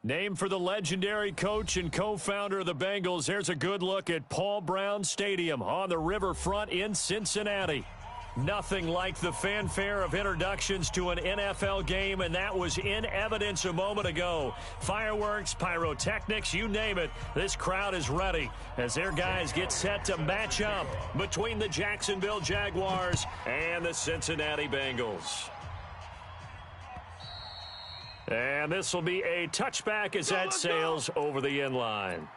Named for the legendary coach and co-founder of the Bengals, here's a good look at Paul Brown Stadium on the riverfront in Cincinnati. Nothing like the fanfare of introductions to an NFL game, and that was in evidence a moment ago. Fireworks, pyrotechnics, you name it, this crowd is ready as their guys get set to match up between the Jacksonville Jaguars and the Cincinnati Bengals. And this will be a touchback as that sails over the end line.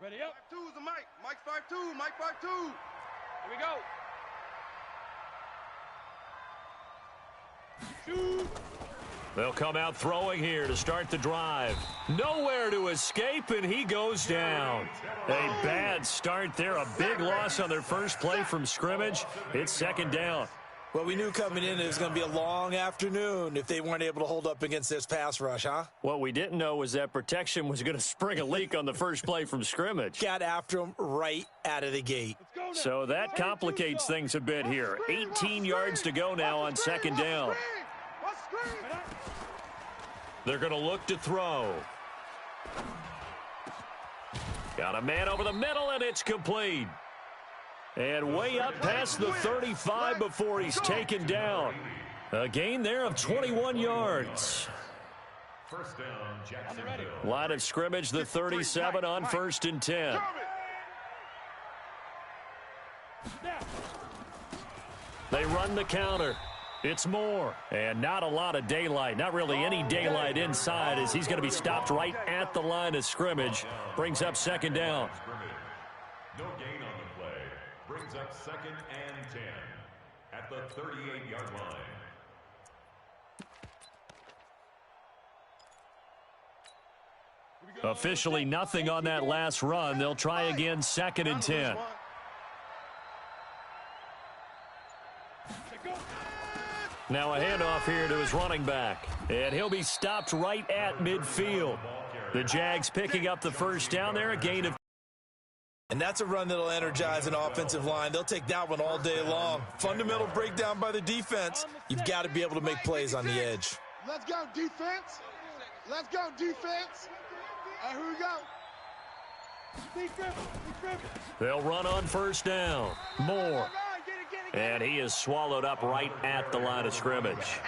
Ready up. 5-2 is the Mike. Mike 5-2. Mike 5-2. Here we go. Shoot. They'll come out throwing here to start the drive. Nowhere to escape, and he goes down. A bad start there. A big loss on their first play from scrimmage. It's second down. Well, we knew coming in it was going to be a long afternoon if they weren't able to hold up against this pass rush, huh? What we didn't know was that protection was going to spring a leak on the first play from scrimmage. Got after him right out of the gate. So that complicates things a bit here. 18 yards to go now on second down. They're going to look to throw. Got a man over the middle, and it's complete. And way up past the 35 before he's taken down. A gain there of 21 yards. First down, Jacksonville. Line of scrimmage, the 37 on 1st and 10. They run the counter. It's Moore, and not a lot of daylight, not really any daylight inside as he's going to be stopped right at the line of scrimmage. Brings up second down. No gain on the play. Brings up 2nd and 10 at the 38-yard line. Officially nothing on that last run. They'll try again 2nd and 10. Now a handoff here to his running back. And he'll be stopped right at midfield. The Jags picking up the first down there, a gain of. And that's a run that'll energize an offensive line. They'll take that one all day long. Fundamental breakdown by the defense. You've got to be able to make plays on the edge. Let's go, defense. Let's go, defense. Here we go. They'll run on first down. Moore. And he is swallowed up right at the line of scrimmage.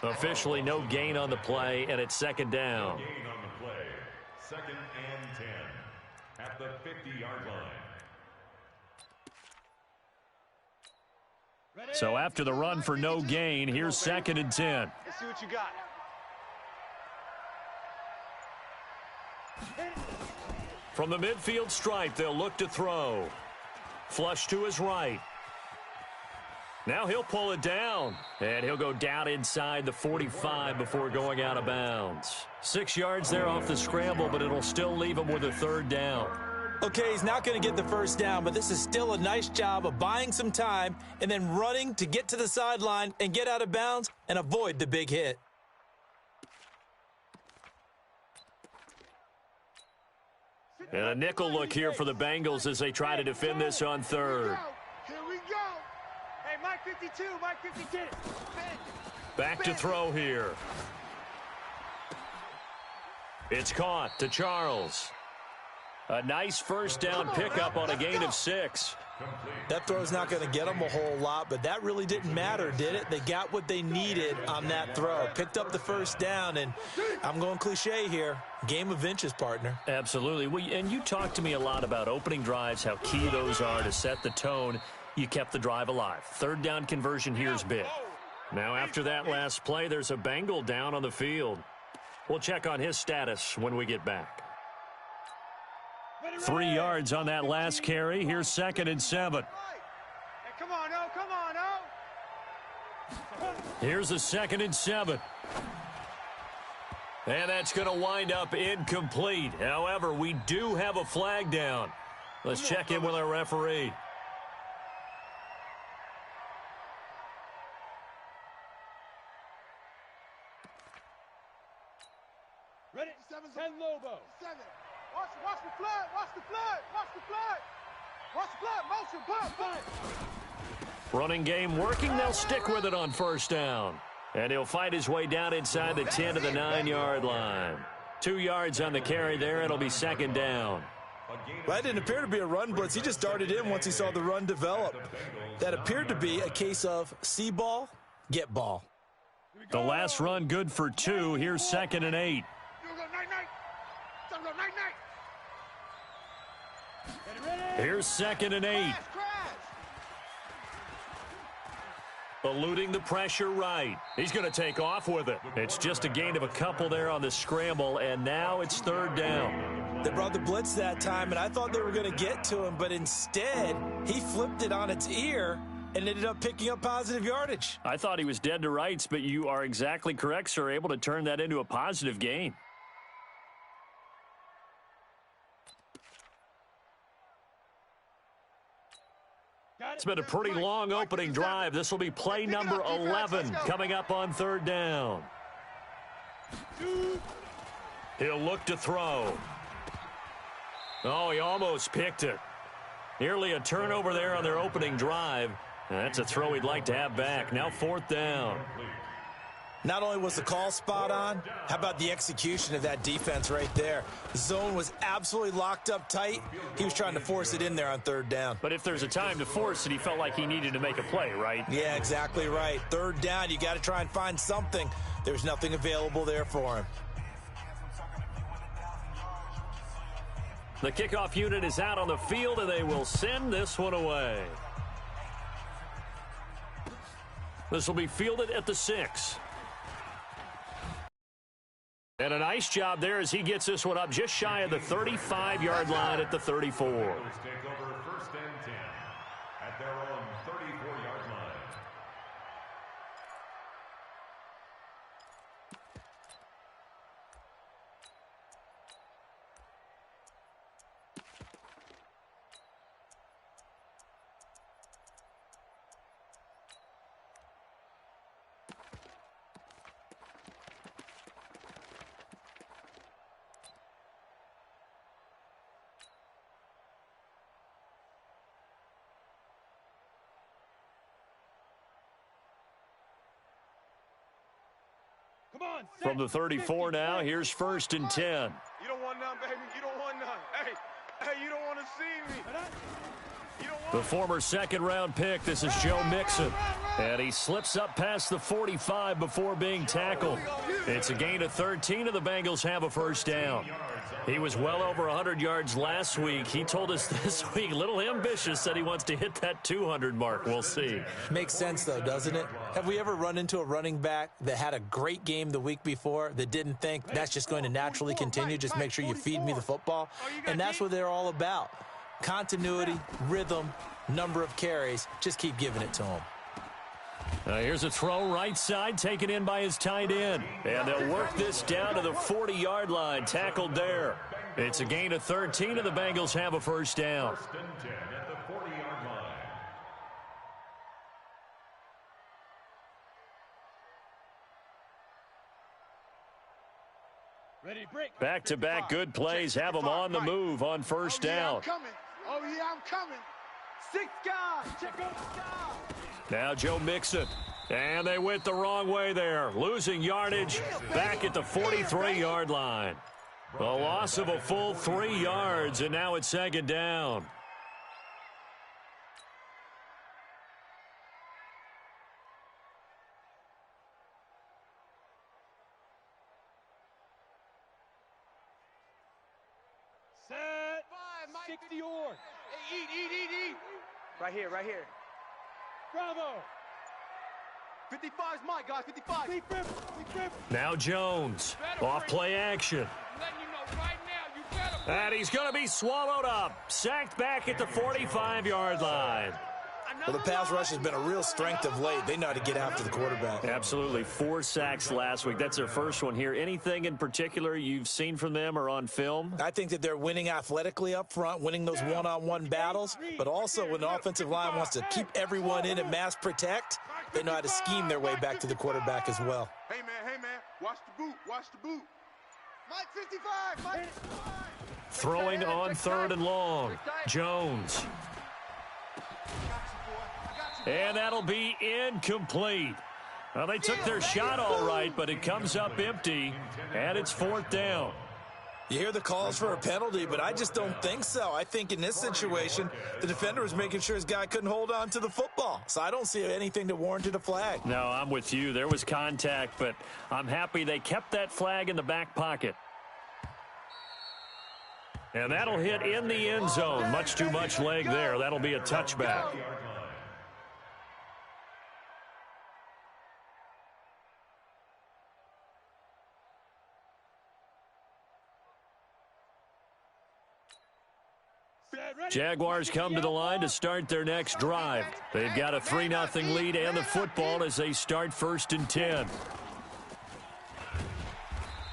Officially no gain on the play, and it's second down. Gain on the play. 2nd and 10 at the 50-yard line. So after the run for no gain, here's 2nd and 10. Let's see what you got. From the midfield stripe, they'll look to throw. Flush to his right. Now he'll pull it down, and he'll go down inside the 45 before going out of bounds. 6 yards there off the scramble, but it'll still leave him with a third down. Okay, he's not going to get the first down, but this is still a nice job of buying some time and then running to get to the sideline and get out of bounds and avoid the big hit. And a nickel look here for the Bengals as they try to defend this on third. Here we go. Hey, Mike 52, Mike 52. Back to throw here. It's caught to Charles. A nice first down pickup on a gain of 6. That throw's not going to get them a whole lot, but that really didn't matter, did it? They got what they needed on that throw. Picked up the first down, and I'm going cliche here. Game of inches, partner. Absolutely. And you talked to me a lot about opening drives, how key those are to set the tone. You kept the drive alive. Third down conversion here's big. Now after that last play, there's a Bengal down on the field. We'll check on his status when we get back. 3 yards on that last carry. Here's 2nd and 7. Hey, come on, oh, come on, oh. Here's a 2nd and 7. And that's going to wind up incomplete. However, we do have a flag down. Let's check in with our referee. Ready? 10 Lobo. 7. Watch the flood. Watch the flood. Watch the flood. Watch the flood. Motion. Pump. Running game working. They'll stick with it on first down. And he'll fight his way down inside the 10 to the 9-yard line. 2 yards on the carry there. It'll be second down. Well, that didn't appear to be a run blitz. He just darted in once he saw the run develop. That appeared to be a case of see ball, get ball. The last run good for 2. Here's 2nd and 8. Here's 2nd and 8. Eluding the pressure right. He's going to take off with it. It's just a gain of a couple there on the scramble, and now it's 3rd down. They brought the blitz that time, and I thought they were going to get to him, but instead, he flipped it on its ear and ended up picking up positive yardage. I thought he was dead to rights, but you are exactly correct, sir. Able to turn that into a positive gain. It's been a pretty long opening drive. This will be play number 11 coming up on 3rd down. He'll look to throw. Oh, he almost picked it. Nearly a turnover there on their opening drive. That's a throw he'd like to have back. Now 4th down. Not only was the call spot on, how about the execution of that defense right there? The zone was absolutely locked up tight. He was trying to force it in there on 3rd down. But if there's a time to force it, he felt like he needed to make a play, right? Yeah, exactly right. 3rd down, you got to try and find something. There's nothing available there for him. The kickoff unit is out on the field, and they will send this one away. This will be fielded at the 6. And a nice job there as he gets this one up just shy of the 35-yard line at the 34. Take over 1st and 10 at their own 34-yard line. Come on. From the 34 now, here's 1st and 10. You don't want none, baby. You don't want none. Hey, you don't want to see me. You don't want The former 2nd-round pick, this is Joe Mixon. And he slips up past the 45 before being tackled. It's a gain of 13, and the Bengals have a 1st down. He was well over 100 yards last week. He told us this week, a little ambitious, said he wants to hit that 200 mark. We'll see. Makes sense, though, doesn't it? Have we ever run into a running back that had a great game the week before that didn't think that's just going to naturally continue? Just make sure you feed me the football. And that's what they're all about. Continuity, rhythm, number of carries. Just keep giving it to them. Here's a throw right side, taken in by his tight end. And they'll work this down to the 40-yard line, tackled there. It's a gain of 13, and the Bengals have a 1st down. 1st and 10 at the 40-yard line. Ready, break. Back-to-back good plays have them on the move on 1st down. I'm coming. Oh, yeah, I'm coming. 6 guys. Check out the sky. Now Joe Mixon. And they went the wrong way there. Losing yardage back at the 43-yard line. A loss of a full 3 yards, and now it's 2nd down. Set. 60 or. Hey, eat. Right here. Bravo. 55's mine, guys. 55. Big grip. Now Jones. Off play action. Letting you know right now, you better. And he's going to be swallowed up. Sacked back at the 45-yard line. Well, the pass rush has been a real strength of late. They know how to get after the quarterback. Absolutely. 4 sacks last week. That's their first one here. Anything in particular you've seen from them or on film? I think that they're winning athletically up front, winning those one-on-one battles, but also when the offensive line wants to keep everyone in and mass protect, they know how to scheme their way back to the quarterback as well. Hey, man. Watch the boot. Mike 55. Mike 55. Throwing on third and long. Jones. And that'll be incomplete. Well, they took their shot all right, but it comes up empty, and it's fourth down. You hear the calls for a penalty, but I just don't think so. I think in this situation, the defender was making sure his guy couldn't hold on to the football. So I don't see anything that warranted a flag. No, I'm with you. There was contact, but I'm happy they kept that flag in the back pocket. And that'll hit in the end zone. Much too much leg there. That'll be a touchback. Jaguars come to the line to start their next drive. They've got a 3-0 lead and the football as they start first and 10.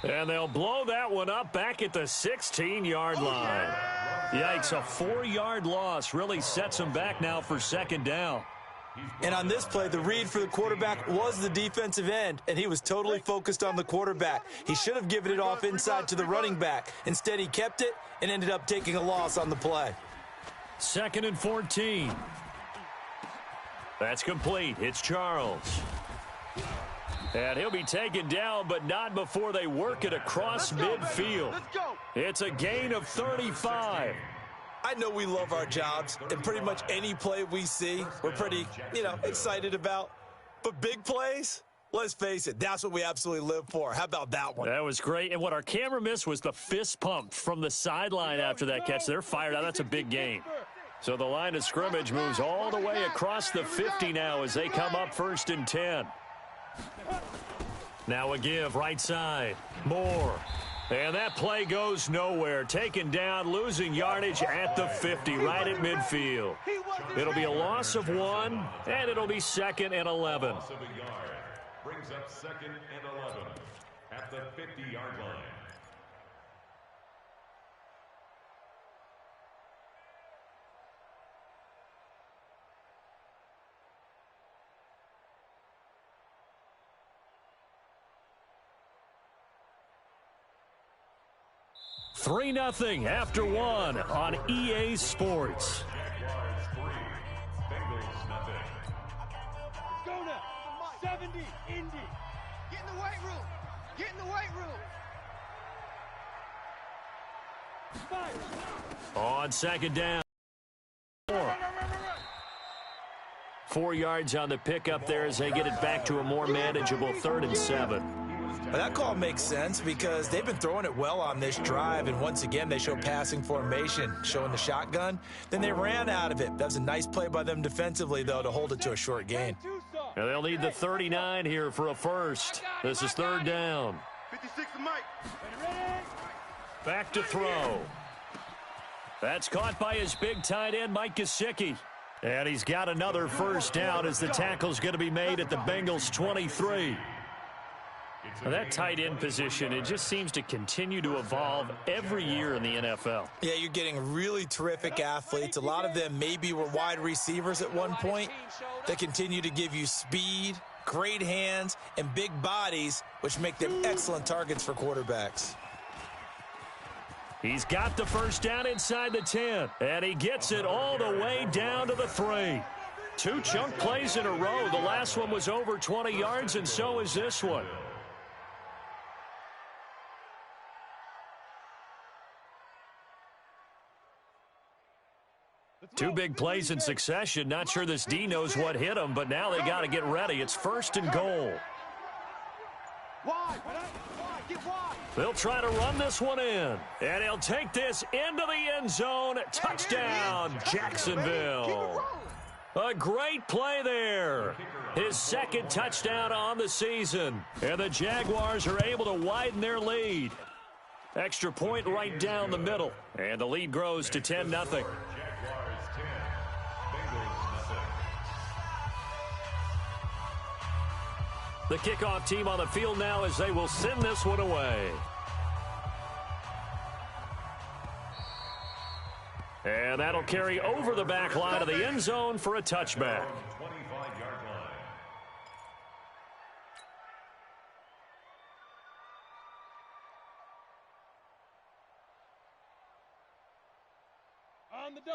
And they'll blow that one up back at the 16-yard line. Yikes, a 4-yard loss really sets them back now for second down. And on this play, the read for the quarterback was the defensive end, and he was totally focused on the quarterback. He should have given it off inside to the running back. Instead, he kept it and ended up taking a loss on the play. Second and 14. That's complete. It's Charles. And he'll be taken down, but not before they work it across midfield. It's a gain of 35. I know we love our jobs, and pretty much any play we see, we're pretty, excited about. But big plays, let's face it, that's what we absolutely live for. How about that one? That was great. And what our camera missed was the fist pump from the sideline after that catch. They're fired out. That's a big gain. So the line of scrimmage moves all the way across the 50 now as they come up first and 10. Now a give right side. Moore. And that play goes nowhere. Taken down, losing yardage at the 50, right at midfield. It'll be a loss of 1, and it'll be second and 11. Loss of a yard brings up second and 11 at the 50-yard line. Three 0 after 1 on EA Sports. Jaguars 3, Bengals nothing. Let's go now. 70, Indy. Get in the weight room. Get in the weight room. On second down. 4 yards on the pickup there as they get it back to a more manageable 3rd and 7. That call makes sense because they've been throwing it well on this drive, and once again they show passing formation, showing the shotgun. Then they ran out of it. That was a nice play by them defensively, though, to hold it to a short gain. And they'll need the 39 here for a first. This is 3rd down. 56 to Mike. Back to throw. That's caught by his big tight end, Mike Gesicki. And he's got another first down as the tackle's going to be made at the Bengals 23. Now that tight end position, it just seems to continue to evolve every year in the NFL. Yeah, you're getting really terrific athletes. A lot of them maybe were wide receivers at one point. They continue to give you speed, great hands, and big bodies, which make them excellent targets for quarterbacks. He's got the first down inside the 10, and he gets it all the way down to the 3. 2 chunk plays in a row. The last one was over 20 yards, and so is this one. 2 big plays in succession. Not sure this D knows what hit him, but now they got to get ready. It's 1st and goal. They'll try to run this one in, and he'll take this into the end zone. Touchdown, Jacksonville. A great play there. His 2nd touchdown on the season, and the Jaguars are able to widen their lead. Extra point right down the middle, and the lead grows to 10-0. The kickoff team on the field now as they will send this one away. And that'll carry over the back line of the end zone for a touchback.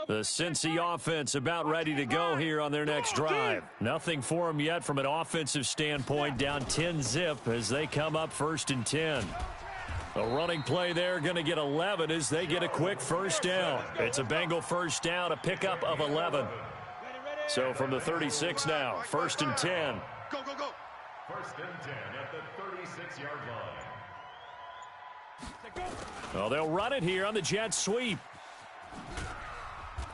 The Cincy offense about ready to go here on their next drive. Nothing for them yet from an offensive standpoint, down 10-zip as they come up 1st and 10. A running play there, going to get 11 as they get a quick first down. It's a Bengal first down, a pickup of 11. So from the 36 now, 1st and 10. Go, go, go. 1st and 10 at the 36-yard line. Well, they'll run it here on the jet sweep.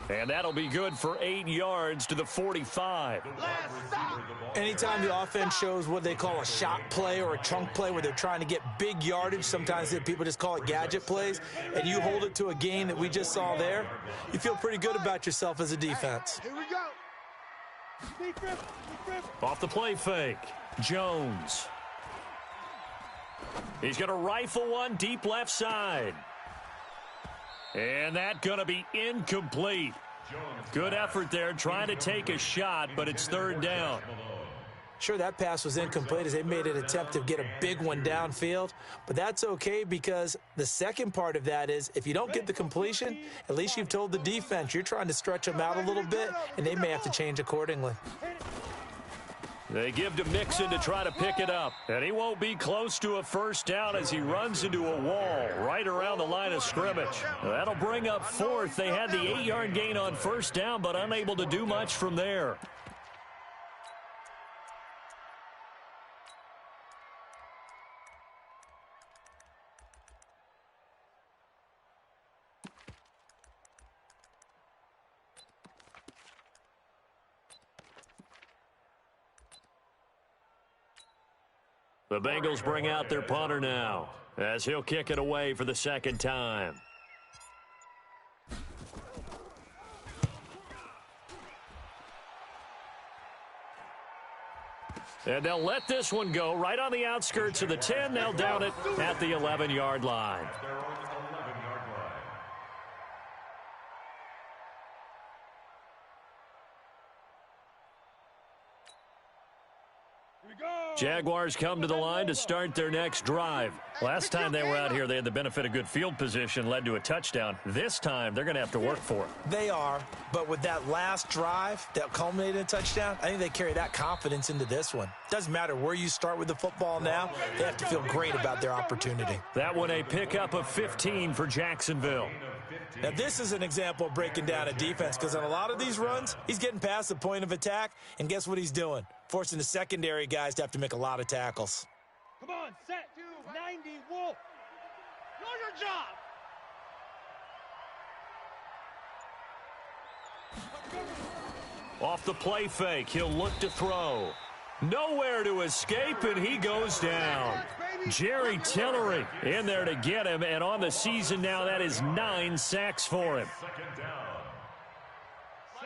And that'll be good for 8 yards to the 45. Anytime the offense shows what they call a shot play or a chunk play where they're trying to get big yardage, sometimes people just call it gadget plays, and you hold it to a gain that we just saw there, you feel pretty good about yourself as a defense. Here we go. Off the play fake, Jones. He's going to rifle one deep left side. And that's going to be incomplete. Good effort there trying to take a shot, but it's 3rd down. Sure, that pass was incomplete as they made an attempt to get a big one downfield, but that's okay because the second part of that is if you don't get the completion, at least you've told the defense you're trying to stretch them out a little bit, and they may have to change accordingly. They give to Mixon to try to pick it up. And he won't be close to a first down as he runs into a wall right around the line of scrimmage. That'll bring up 4th. They had the 8-yard gain on first down, but unable to do much from there. The Bengals bring out their punter now as he'll kick it away for the 2nd time. And they'll let this one go right on the outskirts of the 10. They'll down it at the 11-yard line. Jaguars come to the line to start their next drive. Last time they were out here, they had the benefit of good field position, led to a touchdown. This time, they're going to have to work for it. They are, but with that last drive that culminated in a touchdown, I think they carry that confidence into this one. Doesn't matter where you start with the football now, they have to feel great about their opportunity. That one a pickup of 15 for Jacksonville. Now, this is an example of breaking down a defense because on a lot of these runs, he's getting past the point of attack, and guess what he's doing? Forcing the secondary guys to have to make a lot of tackles. Come on, set. 90, Wolf. Know your job. Off the play fake, he'll look to throw. Nowhere to escape, and he goes down. Jerry Tillery in there to get him, and on the season now, that is 9 sacks for him.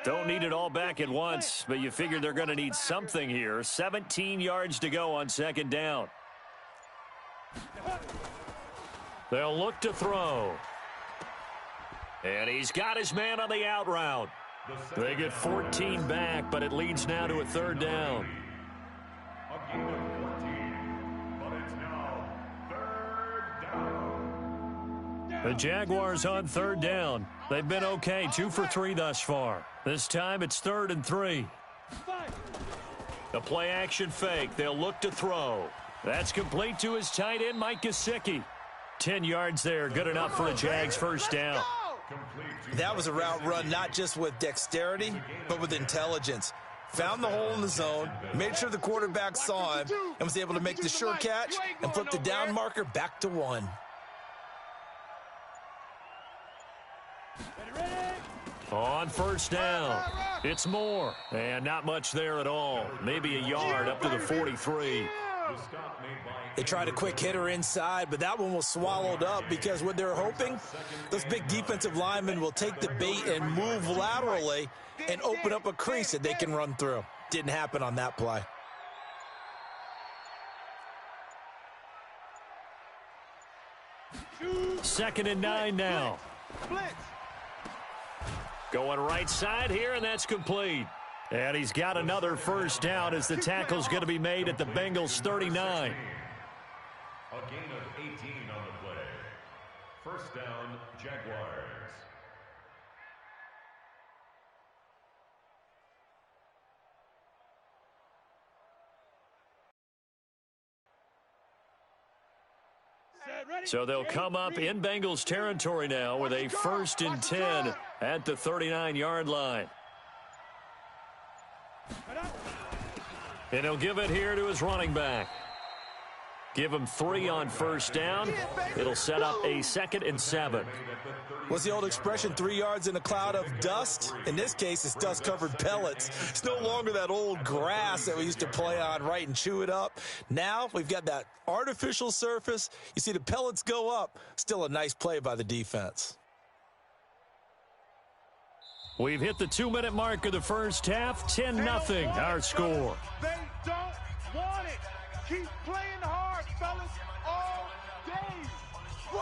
Don't need it all back at once, but you figure they're going to need something here. 17 yards to go on 2nd down. They'll look to throw. And he's got his man on the out route. They get 14 back, but it leads now to a 3rd down. A gain of 14, but it's now 3rd down. The Jaguars on 3rd down. They've been okay, 2 for 3 thus far. This time it's 3rd and 3. The play action fake. They'll look to throw. That's complete to his tight end, Mike Gesicki. 10 yards there, good enough for the Jags' first down. That was a route run not just with dexterity, but with intelligence. Found the hole in the zone, made sure the quarterback saw him, and was able to make the sure catch and flip the down marker back to 1. On first down, it's Moore. And not much there at all. Maybe a yard up to the 43. They tried a quick hitter inside, but that one was swallowed up because what they're hoping, those big defensive linemen will take the bait and move laterally and open up a crease that they can run through. Didn't happen on that play. Second and 9 now. Going right side here, and that's complete. And he's got another first down as the tackle's going to be made at the Bengals' 39. A gain of 18 on the play. First down, Jaguars. So they'll come up in Bengals territory now with a 1st and 10 at the 39-yard line. And he'll give it here to his running back. Give him 3 on 1st down. It'll set up a 2nd and 7. What's the old expression, 3 yards in a cloud of dust? In this case, it's dust-covered pellets. It's no longer that old grass that we used to play on, right, and chew it up. Now we've got that artificial surface. You see the pellets go up. Still a nice play by the defense. We've hit the 2-minute mark of the first half. 10-0 our score. They don't want it. Keep playing hard, fellas, all day. Woo!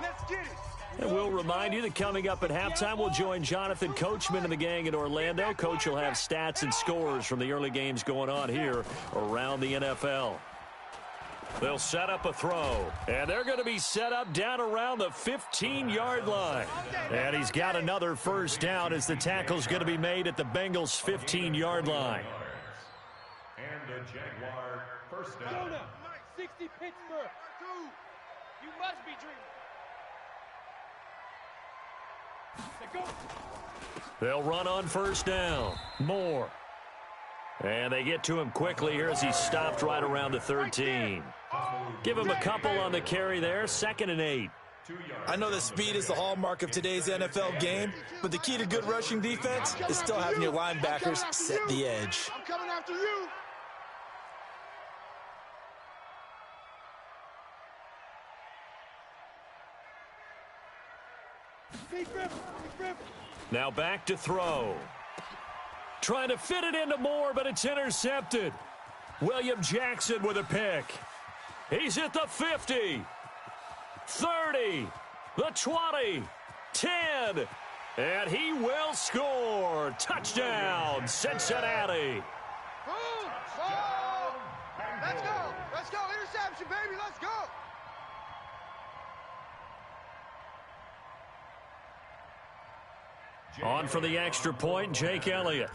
Let's get it. And we'll remind you that coming up at halftime, we'll join Jonathan Coachman and the gang in Orlando. Coach will have stats and scores from the early games going on here around the NFL. They'll set up a throw, and they're going to be set up down around the 15-yard line. And he's got another 1st down as the tackle's going to be made at the Bengals' 15-yard line. And the Jaguar 1st down. 60 Pittsburgh. You must be dreaming. They'll run on 1st down. Moore. And they get to him quickly here as he's stopped right around the 13. Give him a couple on the carry there. 2nd and 8. I know that speed is the hallmark of today's NFL game, but the key to good rushing defense is still having your linebackers set the edge. I'm coming after you. Now back to throw. Trying to fit it into Moore, but it's intercepted. William Jackson with a pick. He's at the 50, 30, the 20, 10, and he will score. Touchdown, Cincinnati. Oh, let's go. Let's go. Interception, baby. Let's go. On for the extra point, Jake Elliott.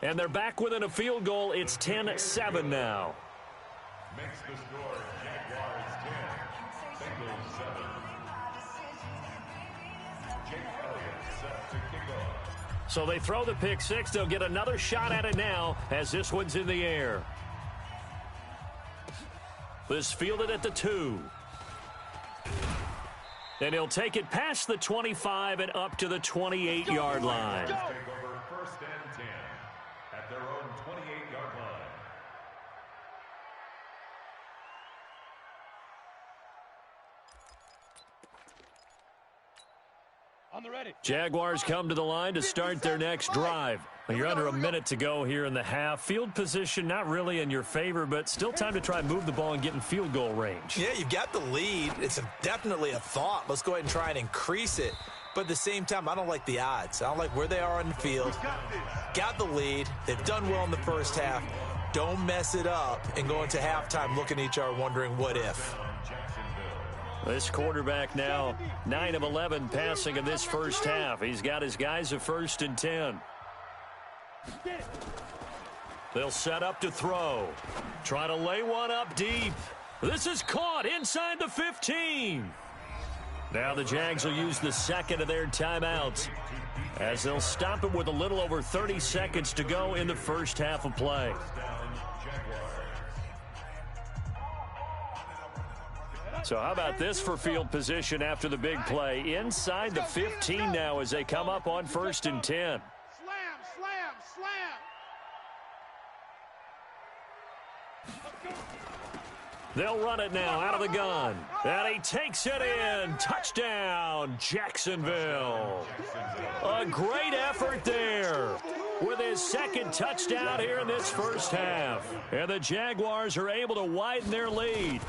And they're back within a field goal. It's 10-7 now. Makes the score Jaguars 10, Bengals 7. Jake Elliott set to kick off. So they throw the pick six. They'll get another shot at it now as this one's in the air. This fielded at the 2. And he'll take it past the 25 and up to the 28-yard line. Take over 1st and 10 at their own 28-yard line. On the ready. Jaguars come to the line to start their next drive. You're under a minute to go here in the half. Field position not really in your favor, but still time to try and move the ball and get in field goal range. Yeah, you've got the lead. It's definitely a thought. Let's go ahead and try and increase it. But at the same time, I don't like the odds. I don't like where they are on the field. Got the lead. They've done well in the first half. Don't mess it up and go into halftime looking at each other wondering what if. This quarterback now 9 of 11 passing in this first half. He's got his guys a 1st and 10. They'll set up to throw. Try to lay one up deep. This is caught inside the 15. Now the Jags will use the 2nd of their timeouts as they'll stop it with a little over 30 seconds to go in the first half of play. So how about this for field position after the big play? Inside the 15 now as they come up on 1st and 10. They'll run it now out of the gun. And he takes it in. Touchdown, Jacksonville. A great effort there with his 2nd touchdown here in this first half. And the Jaguars are able to widen their lead.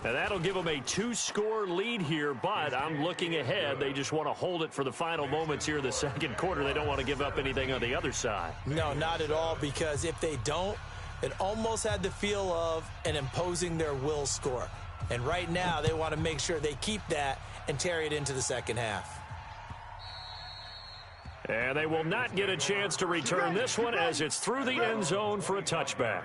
And that'll give them a 2-score lead here, but I'm looking ahead. They just want to hold it for the final moments here in the second quarter. They don't want to give up anything on the other side. No, not at all, because if they don't, it almost had the feel of an imposing their will score. And right now, they want to make sure they keep that and carry it into the second half. And they will not get a chance to return this one as it's through the end zone for a touchback.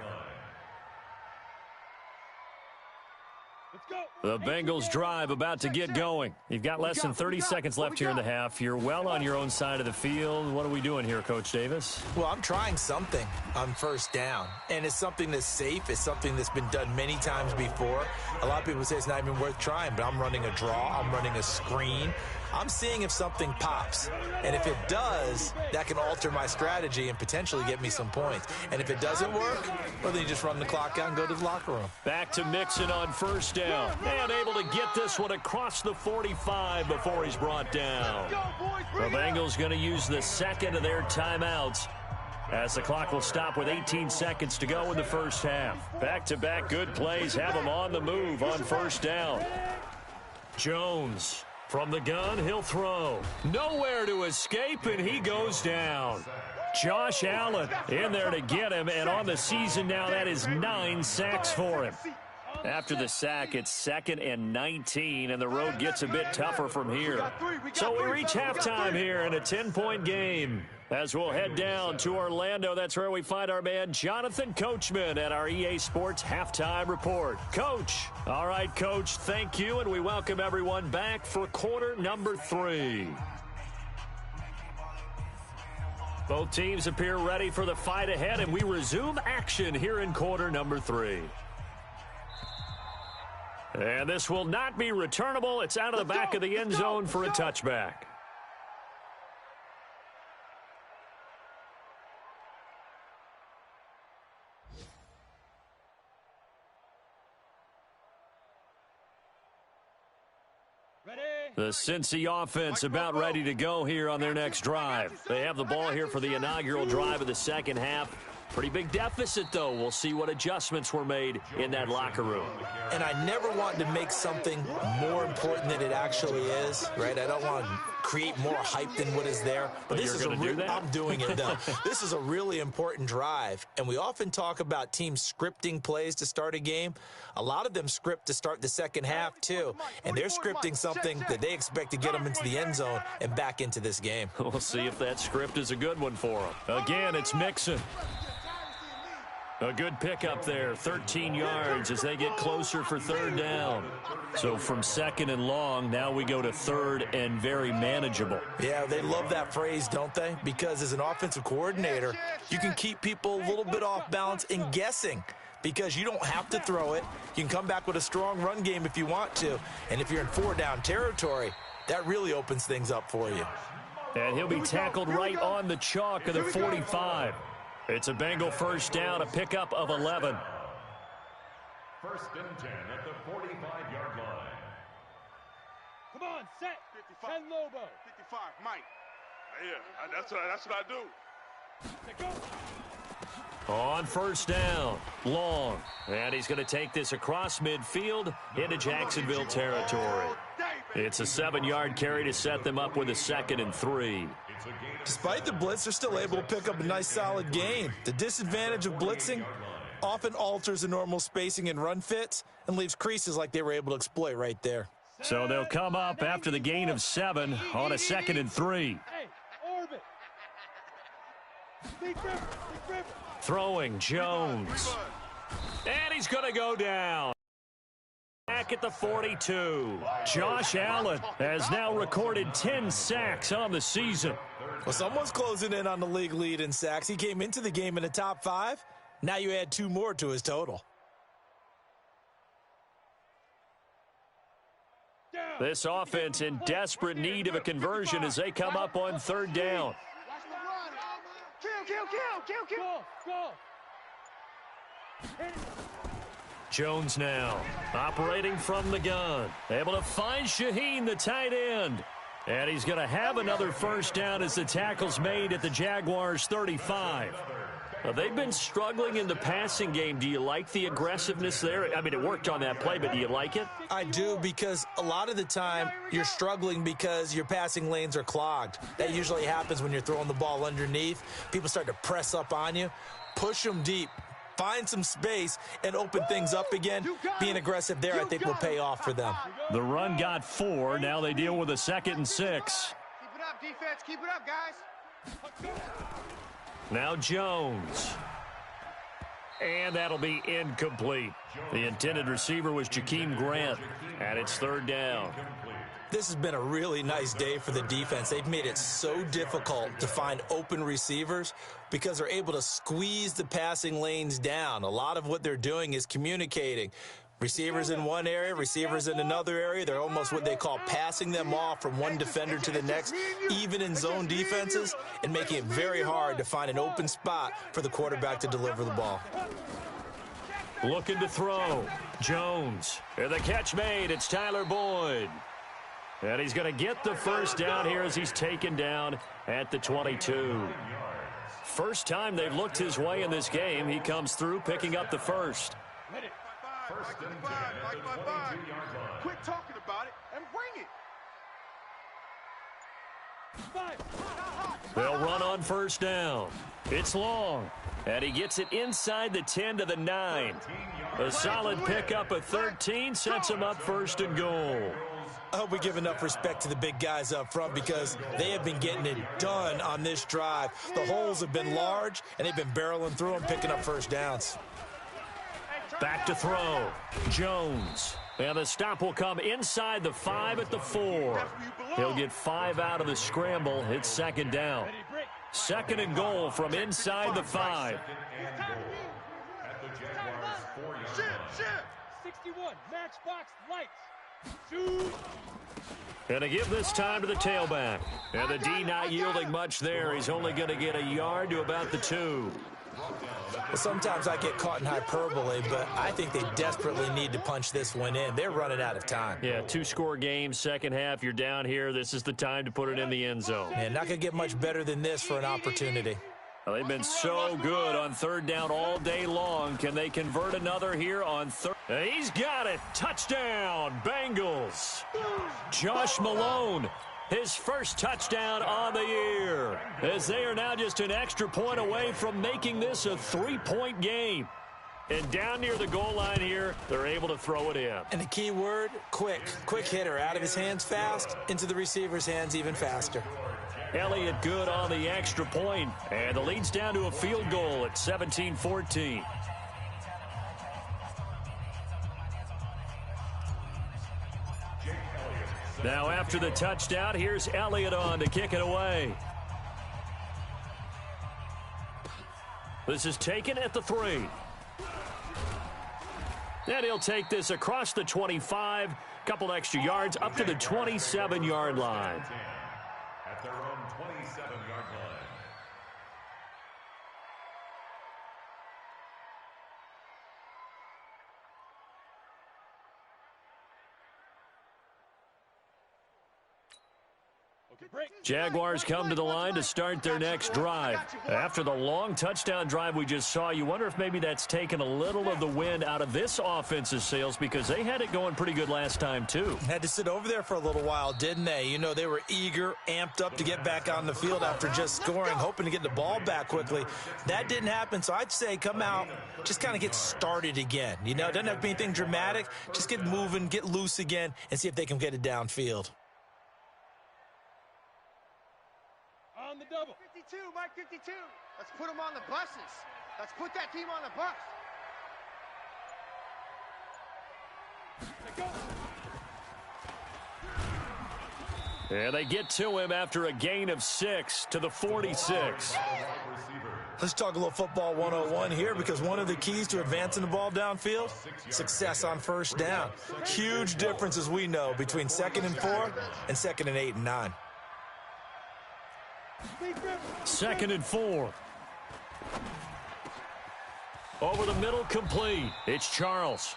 The Bengals drive about to get going. You've got less than 30 seconds left here in the half. You're well on your own side of the field. What are we doing here, Coach Davis? Well, I'm trying something on first down, and it's something that's safe. It's something that's been done many times before. A lot of people say it's not even worth trying, but I'm running a draw. I'm running a screen. I'm seeing if something pops, and if it does, that can alter my strategy and potentially get me some points. And if it doesn't work, well, then you just run the clock out and go to the locker room. Back to Mixon on first down, and able to get this one across the 45 before he's brought down. The Bengals going to use the second of their timeouts as the clock will stop with 18 seconds to go in the first half. Back-to-back good plays have them on the move on first down. Jones from the gun, he'll throw. Nowhere to escape, and he goes down. Josh Allen in there to get him, and on the season now, that is 9 sacks for him. After the sack, it's 2nd and 19, and the road gets a bit tougher from here. So we reach halftime here in a 10-point game. As we'll head down to Orlando, that's where we find our man Jonathan Coachman at our EA Sports Halftime Report. Coach. All right, Coach, thank you, and we welcome everyone back for quarter number 3. Both teams appear ready for the fight ahead, and we resume action here in quarter number 3. And this will not be returnable. It's out of the back of the end zone for a touchback. The Cincy offense about ready to go here on their next drive. They have the ball here for the inaugural drive of the second half. Pretty big deficit, though. We'll see what adjustments were made in that locker room. And I never want to make something more important than it actually is, right? I don't want to create more hype than what is there. But this is I'm doing it, though. This is a really important drive. And we often talk about teams scripting plays to start a game. A lot of them script to start the second half, too. And they're scripting something that they expect to get them into the end zone and back into this game. We'll see if that script is a good one for them. Again, it's Mixon. A good pickup there, 13 yards as they get closer for third down. So from 2nd and long, now we go to 3rd and very manageable. Yeah, they love that phrase, don't they? Because as an offensive coordinator, you can keep people a little bit off balance and guessing because you don't have to throw it. You can come back with a strong run game if you want to. And if you're in 4-down territory, that really opens things up for you. And he'll be tackled right on the chalk of the 45. It's a Bengal first down, a pickup of 11. 1st and 10 at the 45-yard line. Come on, set. 10 Lobo. 55, Mike. Yeah, that's what I do. On first down, Long. And he's going to take this across midfield into Jacksonville territory. It's a 7-yard carry to set them up with a 2nd and 3. Despite the blitz, they're still able to pick up a nice solid gain. The disadvantage of blitzing often alters the normal spacing and run fits and leaves creases like they were able to exploit right there. So they'll come up after the gain of 7 on a 2nd and 3. Throwing Jones. And he's going to go down. Back at the 42. Josh Allen has now recorded 10 sacks on the season. Well, someone's closing in on the league lead in sacks. He came into the game in the top 5. Now you add 2 more to his total. This offense in desperate need of a conversion as they come up on 3rd down. Kill. Jones now operating from the gun. Able to find Shaheen, the tight end. And he's going to have another first down as the tackle's made at the Jaguars 35. They've been struggling in the passing game. Do you like the aggressiveness there? I mean, it worked on that play, but do you like it? I do, because a lot of the time you're struggling because your passing lanes are clogged. That usually happens when you're throwing the ball underneath. People start to press up on you. Push them deep. Find some space and open things up again. Being aggressive there, I think, will pay off for them. The run got 4. Now they deal with a 2nd and 6. Keep it up, defense. Keep it up, guys. Now Jones. And that'll be incomplete. The intended receiver was Jakeem Grant, and it's third down. This has been a really nice day for the defense. They've made it so difficult to find open receivers because they're able to squeeze the passing lanes down. A lot of what they're doing is communicating. Receivers in one area, receivers in another area. They're almost what they call passing them off from one defender to the next, even in zone defenses, and making it very hard to find an open spot for the quarterback to deliver the ball. Looking to throw. Jones. And the catch made. It's Tyler Boyd. And he's going to get the first down here as he's taken down at the 22. First time they've looked his way in this game. He comes through picking up the first. First and 10 at the 22-yard line. Quit talking about it and bring it. They'll run on first down. It's long. And he gets it inside the 10 to the 9. A solid pickup of 13 sets him up first and goal. I hope we give enough respect to the big guys up front because they have been getting it done on this drive. The holes have been large, and they've been barreling through them, picking up first downs. Back to throw. Jones. And the stop will come inside the 5 at the 4. He'll get 5 out of the scramble. It's second down. Second and goal from inside the 5. At the Jaguars' 4-yard line. 61, matchbox lights. And to give this time to the tailback. And the D not yielding much there. He's only going to get a yard to about the 2. Well, sometimes I get caught in hyperbole, but I think they desperately need to punch this one in. They're running out of time. Yeah, 2-score game, second half. You're down here. This is the time to put it in the end zone. And not going to get much better than this for an opportunity. Well, they've been so good on third down all day long. Can they convert another here on third? He's got it. Touchdown, Bengals. Josh Malone, his first touchdown on the year, as they are now just an extra point away from making this a 3-point game. And down near the goal line here, they're able to throw it in. And the key word, quick. Quick hitter, out of his hands fast, into the receiver's hands even faster. Elliott good on the extra point, and the lead's down to a field goal at 17-14. Now after the touchdown, here's Elliott on to kick it away. This is taken at the 3. And he'll take this across the 25, couple extra yards up to the 27-yard line. At their own 27-yard line. Jaguars come to the line to start their next drive. After the long touchdown drive we just saw, you wonder if maybe that's taken a little of the wind out of this offense's sails because they had it going pretty good last time, too. Had to sit over there for a little while, didn't they? You know, they were eager, amped up to get back on the field after just scoring, hoping to get the ball back quickly. That didn't happen, so I'd say come out, just kind of get started again. You know, it doesn't have to be anything dramatic. Just get moving, get loose again, and see if they can get it downfield. On the double. 52, Mike 52. Let's put them on the buses. Let's put that team on the bus. And they get to him after a gain of 6 to the 46. Let's talk a little football 101 here because one of the keys to advancing the ball downfield, success on first down. Huge difference, as we know, between 2nd and 4 and 2nd and 8 and 9. 2nd and 4. Over the middle, complete. It's Charles.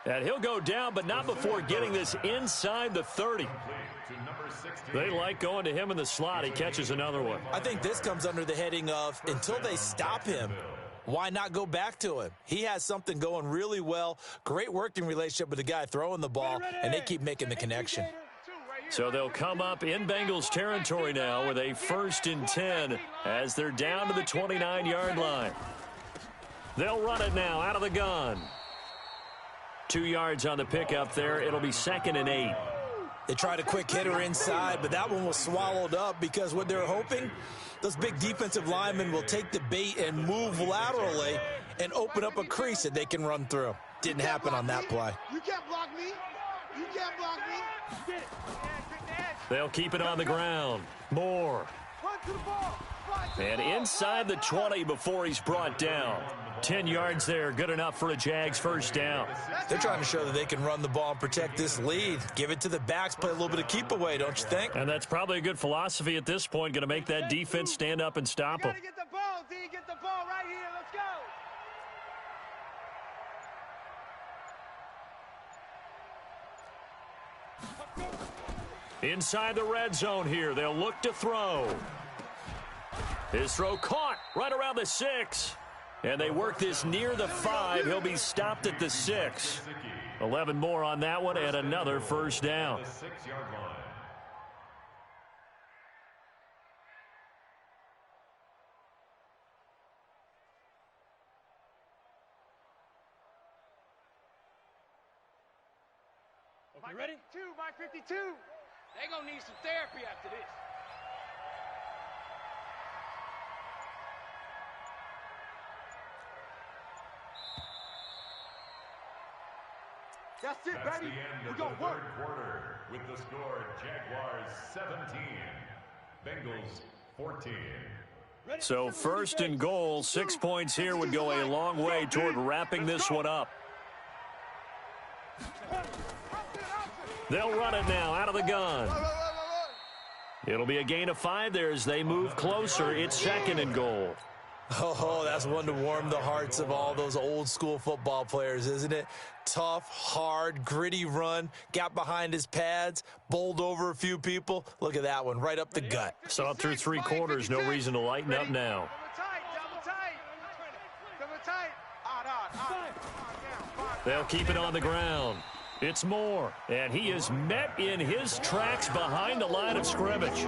And he'll go down, but not before getting this inside the 30. They like going to him in the slot. He catches another one. I think this comes under the heading of until they stop him, why not go back to him? He has something going really well. Great working relationship with the guy throwing the ball, and they keep making the connection. So they'll come up in Bengals territory now with a 1st and 10 as they're down to the 29-yard line. They'll run it now out of the gun. 2 yards on the pickup there. It'll be 2nd and 8. They tried a quick hitter inside, but that one was swallowed up because what they're hoping, those big defensive linemen will take the bait and move laterally and open up a crease that they can run through. Didn't happen on that play. You can't block me. You can't block me. They'll keep it on the ground. Moore. Run to the ball. And inside the 20 before he's brought down. 10 yards there, good enough for a Jags first down. They're trying to show that they can run the ball and protect this lead. Give it to the backs, play a little bit of keep away, don't you think? And that's probably a good philosophy at this point, going to make that defense stand up and stop them. Gotta get the ball, D. Get the ball right here. Let's go. Inside the red zone here, they'll look to throw. His throw caught right around the 6. And they work this near the 5. He'll be stopped at the 6. 11 more on that one and another first down. Okay, ready? Mike 52. They're going to need some therapy after this. That's it, That's baby. the end We're of going the to work. third quarter with the score Jaguars 17, Bengals 14. So first and goal, 6 points here would go a long way toward wrapping this one up. They'll run it now out of the gun. It'll be a gain of 5 there as they move closer. It's second and goal. Oh, that's one to warm the hearts of all those old school football players, isn't it? Tough, hard, gritty run, got behind his pads, bowled over a few people. Look at that one, right up the gut. Saw it through 3 quarters, no reason to lighten up now. Double tight. Double tight. Odd. They'll keep it on the ground. It's Moore, and he is met in his tracks behind the line of scrimmage.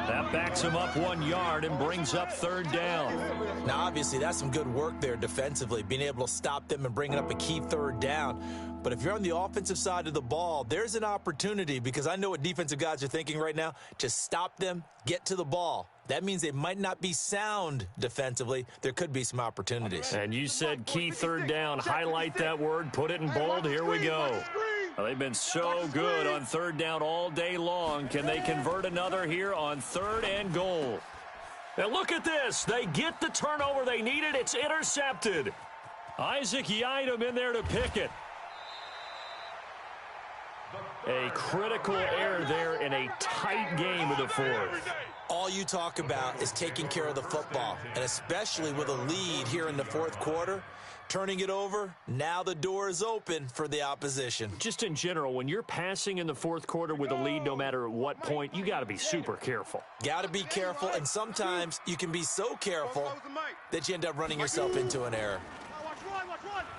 That backs him up 1 yard and brings up third down. Now, obviously, that's some good work there defensively, being able to stop them and bringing up a key third down. But if you're on the offensive side of the ball, there's an opportunity, because I know what defensive guys are thinking right now, to stop them, get to the ball. That means they might not be sound defensively. There could be some opportunities. And you said key third down. Highlight that word, put it in bold. Here we go. Well, they've been so good on third down all day long. Can they convert another here on third and goal? And look at this. They get the turnover they needed. It's intercepted. Isaac Yiadom in there to pick it. A critical error there in a tight game of the fourth. All you talk about is taking care of the football, and especially with a lead here in the fourth quarter, turning it over, now the door is open for the opposition. Just in general, when you're passing in the fourth quarter with a lead, no matter at what point, you got to be super careful. Got to be careful, and sometimes you can be so careful that you end up running yourself into an error.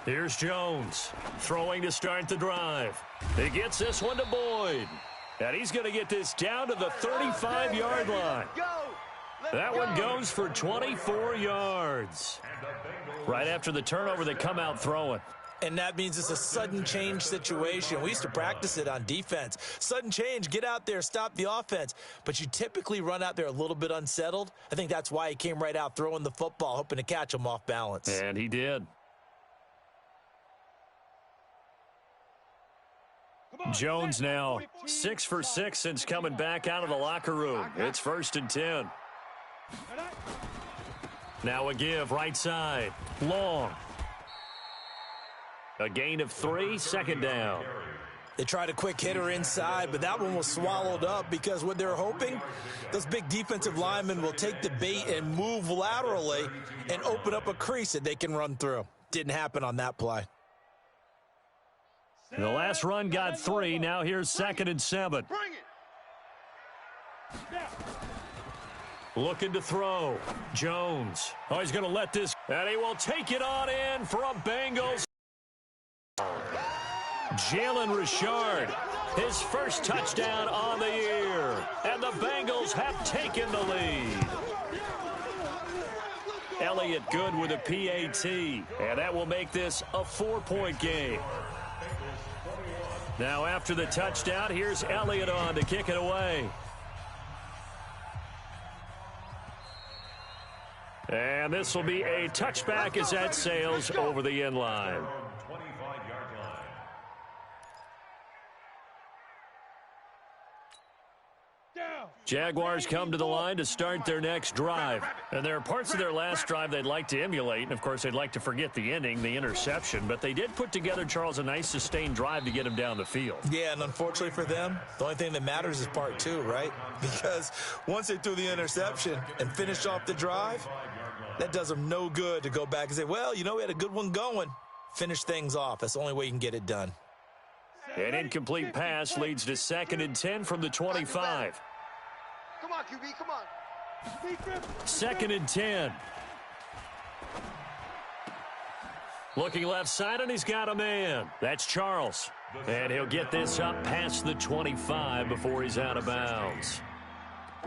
Here's Jones throwing to start the drive. He gets this one to Boyd. And he's going to get this down to the 35-yard line. That one goes for 24 yards. Right after the turnover, they come out throwing. And that means it's a sudden change situation. We used to practice it on defense. Sudden change, get out there, stop the offense. But you typically run out there a little bit unsettled. I think that's why he came right out throwing the football, hoping to catch him off balance. And he did. Jones now 6 for 6 since coming back out of the locker room. It's first and 10. Now a give right side. Long. A gain of 3, second down. They tried a quick hitter inside, but that one was swallowed up because what they're hoping, those big defensive linemen will take the bait and move laterally and open up a crease that they can run through. Didn't happen on that play. The last run got 3. Now here's second and 7. Looking to throw. Jones. Oh, he's going to let this. And he will take it on in for a Bengals. Jalen Richard. His first touchdown on the year. And the Bengals have taken the lead. Elliott good with a PAT. And that will make this a 4-point game. Now after the touchdown, here's Elliott on to kick it away. And this will be a touchback as that sails over the end line. Jaguars come to the line to start their next drive. And there are parts of their last drive they'd like to emulate. And, of course, they'd like to forget the ending, the interception. But they did put together, Charles, a nice sustained drive to get him down the field. Yeah, and unfortunately for them, the only thing that matters is part two, right? Because once they threw the interception and finished off the drive, that does them no good to go back and say, well, you know, we had a good one going. Finish things off. That's the only way you can get it done. An incomplete pass leads to 2nd and 10 from the 25. Come on, QB, come on. 2nd and 10. Looking left side, and he's got a man. That's Charles. And he'll get this up past the 25 before he's out of bounds.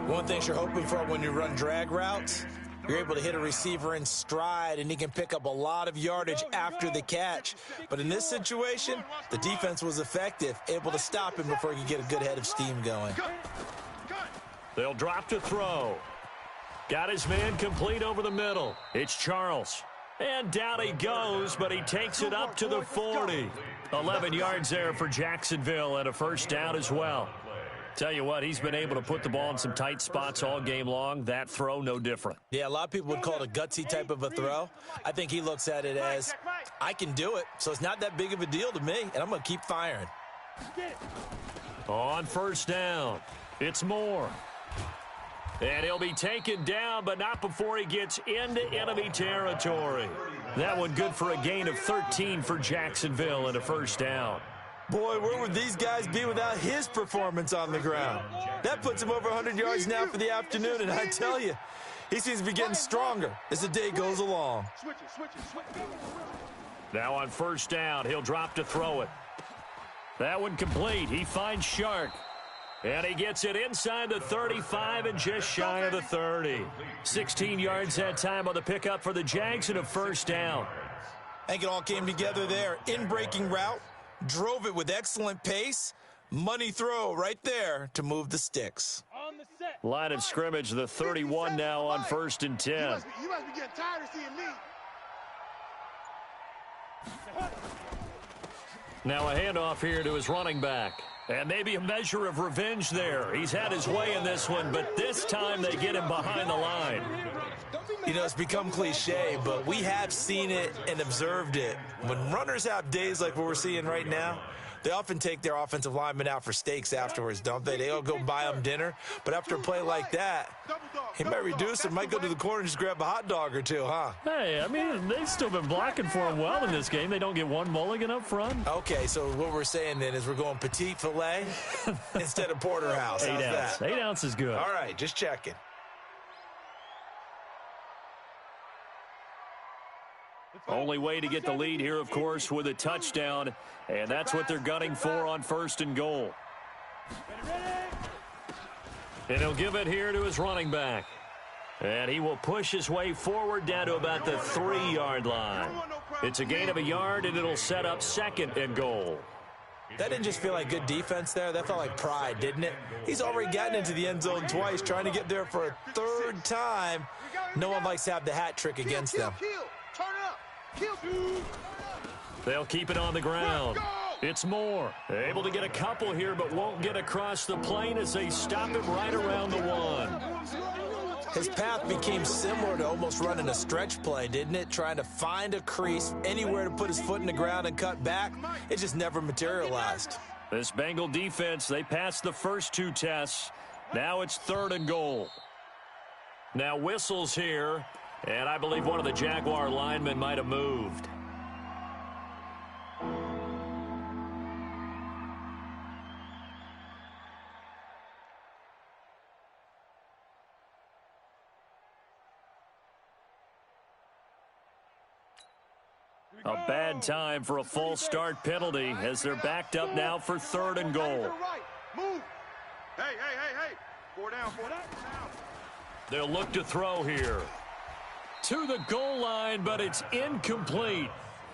One thing you're hoping for when you run drag routes, you're able to hit a receiver in stride, and he can pick up a lot of yardage after the catch. But in this situation, the defense was effective, able to stop him before he could get a good head of steam going. They'll drop to throw. Got his man complete over the middle. It's Charles. And down he goes, but he takes it up to the 40. 11 yards there for Jacksonville and a first down as well. Tell you what, he's been able to put the ball in some tight spots all game long. That throw, no different. Yeah, a lot of people would call it a gutsy type of a throw. I think he looks at it as, I can do it, so it's not that big of a deal to me, and I'm going to keep firing. On first down, it's Moore. And he'll be taken down, but not before he gets into enemy territory. That one good for a gain of 13 for Jacksonville and a first down. Boy, where would these guys be without his performance on the ground? That puts him over 100 yards now for the afternoon, and I tell you, he seems to be getting stronger as the day goes along. Now on first down, he'll drop to throw it. That one complete. He finds Shark. And he gets it inside the 35 and just shy of the 30. 16 yards that time on the pickup for the Jags and a first down. I think it all came together there. In-breaking route, drove it with excellent pace. Money throw right there to move the sticks. Line of scrimmage, the 31 now on first and 10. You must be getting tired of seeing me. Now a handoff here to his running back. And maybe a measure of revenge there. He's had his way in this one, but this time they get him behind the line. You know, it's become cliche, but we have seen it and observed it. When runners have days like what we're seeing right now, they often take their offensive linemen out for steaks afterwards, don't they? They all go buy them dinner. But after a play like that, he might reduce it, might go to the corner and just grab a hot dog or two, huh? Hey, I mean, they've still been blocking for him well in this game. They don't get one mulligan up front. Okay, so what we're saying then is we're going petite filet instead of porterhouse. 8 ounce. That? 8 ounce is good. All right, just checking. Only way to get the lead here, of course, with a touchdown, and that's what they're gunning for on first and goal. And he'll give it here to his running back. And he will push his way forward down to about the 3-yard line. It's a gain of a yard, and it'll set up 2nd and goal. That didn't just feel like good defense there. That felt like pride, didn't it? He's already gotten into the end zone twice, trying to get there for a 3rd time. No one likes to have the hat trick against them. Turn up. They'll keep it on the ground. It's Moore. Able to get a couple here, but won't get across the plane as they stop him right around the 1. His path became similar to almost running a stretch play, didn't it? Trying to find a crease, anywhere to put his foot in the ground and cut back. It just never materialized. This Bengal defense, they passed the first 2 tests. Now it's 3rd and goal. Now whistles here. And I believe one of the Jaguar linemen might have moved. A bad time for a false start penalty as they're backed up now for 3rd and goal. Move. Hey. 4 down. They'll look to throw here. To the goal line, but it's incomplete.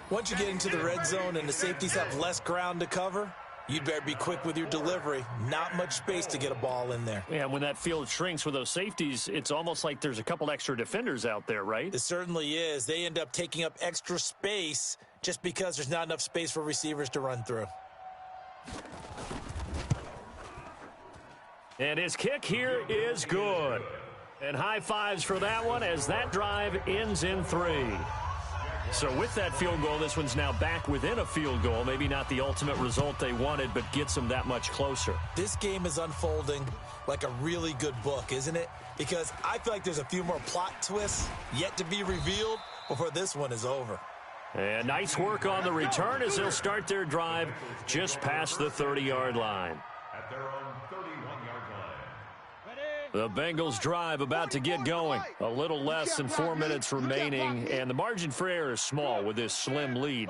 Once you get into the red zone and the safeties have less ground to cover, You'd better be quick with your delivery. Not much space to get a ball in there. Yeah, when that field shrinks with those safeties, it's almost like there's a couple extra defenders out there, right? It certainly is. They end up taking up extra space just because there's not enough space for receivers to run through. And his kick here is good. And high fives for that one as that drive ends in 3. So with that field goal, this one's now back within a field goal. Maybe not the ultimate result they wanted, but gets them that much closer. This game is unfolding like a really good book, isn't it? Because I feel like there's a few more plot twists yet to be revealed before this one is over. And nice work on the return as they'll start their drive just past the 30-yard line. At their own 31-yard line. The Bengals drive about to get going. A little less than 4 minutes remaining, and the margin for error is small with this slim lead.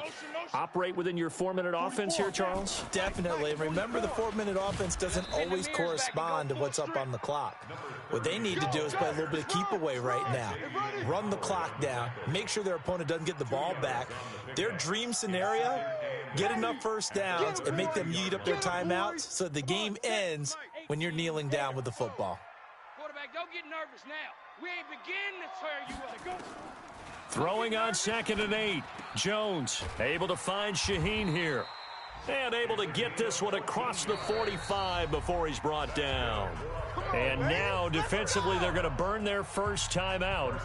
Operate within your 4-minute offense here, Charles? Definitely. Remember, the 4-minute offense doesn't always correspond to what's up on the clock. What they need to do is play a little bit of keep away right now. Run the clock down. Make sure their opponent doesn't get the ball back. Their dream scenario, get enough first downs and make them eat up their timeouts so that the game ends when you're kneeling down with the football. Quarterback, don't get nervous now. We ain't beginning to tear you up. Throwing on 2nd and 8. Jones able to find Shaheen here. And able to get this one across the 45 before he's brought down. And now, defensively, they're going to burn their first timeout.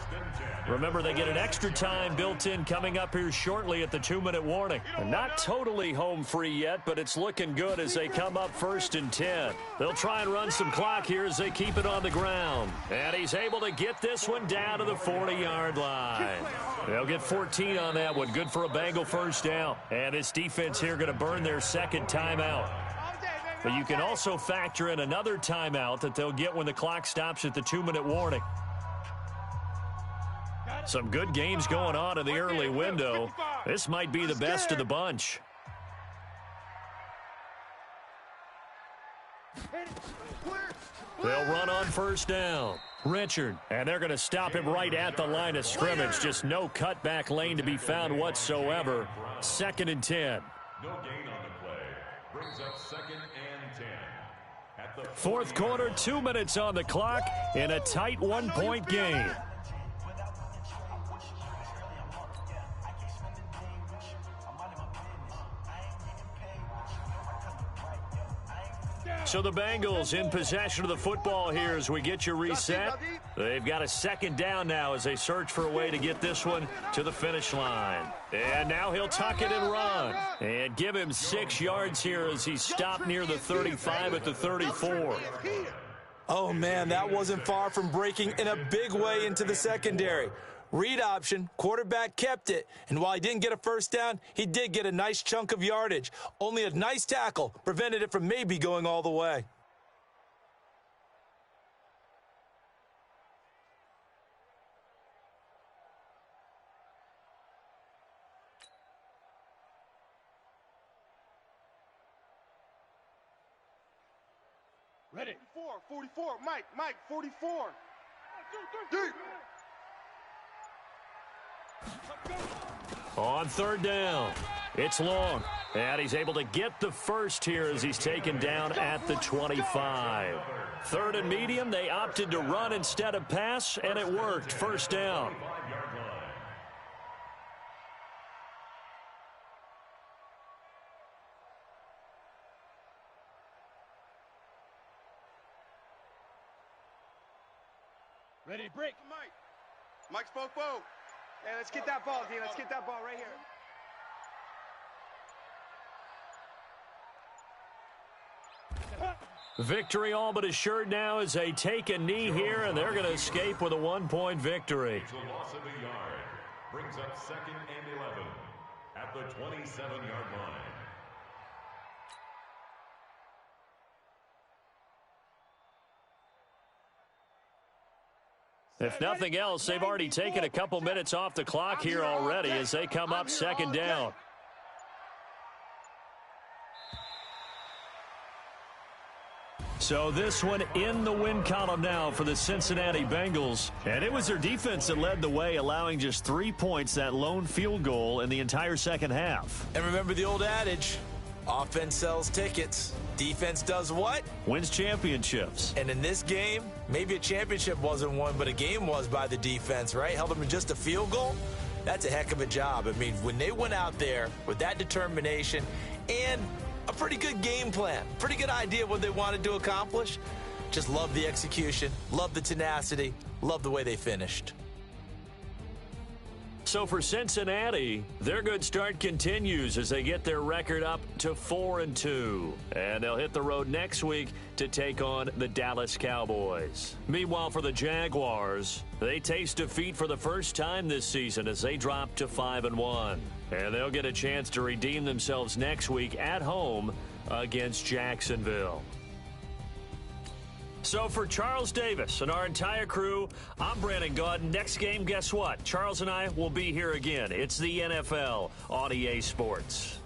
Remember, they get an extra time built in coming up here shortly at the 2-minute warning. And not totally home free yet, but it's looking good as they come up 1st and 10. They'll try and run some clock here as they keep it on the ground. And he's able to get this one down to the 40-yard line. They'll get 14 on that one. Good for a Bengal first down. And this defense here going to burn their second timeout. But you can also factor in another timeout that they'll get when the clock stops at the 2-minute warning. Some good games going on in the early window. This might be the best of the bunch. They'll run on first down. Richard, and they're going to stop him right at the line of scrimmage. Just no cutback lane to be found whatsoever. 2nd and 10. No gain on the play. Brings up 2nd and 10. At the Fourth quarter, 2 minutes on the clock in a tight 1-point game. So the Bengals in possession of the football here as we get you reset. They've got a 2nd down now as they search for a way to get this one to the finish line. And now he'll tuck it and run. And give him 6 yards here as he's stopped near the 35 at the 34. Oh, man, that wasn't far from breaking in a big way into the secondary. Read option, quarterback kept it, and while he didn't get a first down, he did get a nice chunk of yardage. Only a nice tackle prevented it from maybe going all the way. Ready. 44, Mike, 44. Deep. On 3rd down, it's long. And he's able to get the first here as he's taken down at the 25. 3rd and medium, they opted to run instead of pass, and it worked. First down. Ready, break. Mike spoke. Hey, let's get that ball, D. Let's get that ball right here. Victory all but assured now as they take a knee here, and they're going to escape with a 1-point victory. It's a loss of a yard. Brings up 2nd and 11 at the 27-yard line. If nothing else, they've already taken a couple minutes off the clock here already as they come up 2nd down. So this one in the win column now for the Cincinnati Bengals. And it was their defense that led the way, allowing just 3 points, that lone field goal in the entire second half. And remember the old adage, Offense sells tickets. Defense does what? Wins championships. And in this game, maybe a championship wasn't won, but a game was by the defense, right? Held them to just a field goal. That's a heck of a job. I mean, when they went out there with that determination and a pretty good game plan, pretty good idea of what they wanted to accomplish, just love the execution, love the tenacity, love the way they finished. So for Cincinnati, their good start continues as they get their record up to 4-2. And they'll hit the road next week to take on the Dallas Cowboys. Meanwhile, for the Jaguars, they taste defeat for the first time this season as they drop to 5-1. And they'll get a chance to redeem themselves next week at home against Jacksonville. So for Charles Davis and our entire crew, I'm Brandon Gaudin. Next game, guess what? Charles and I will be here again. It's the NFL on EA Sports.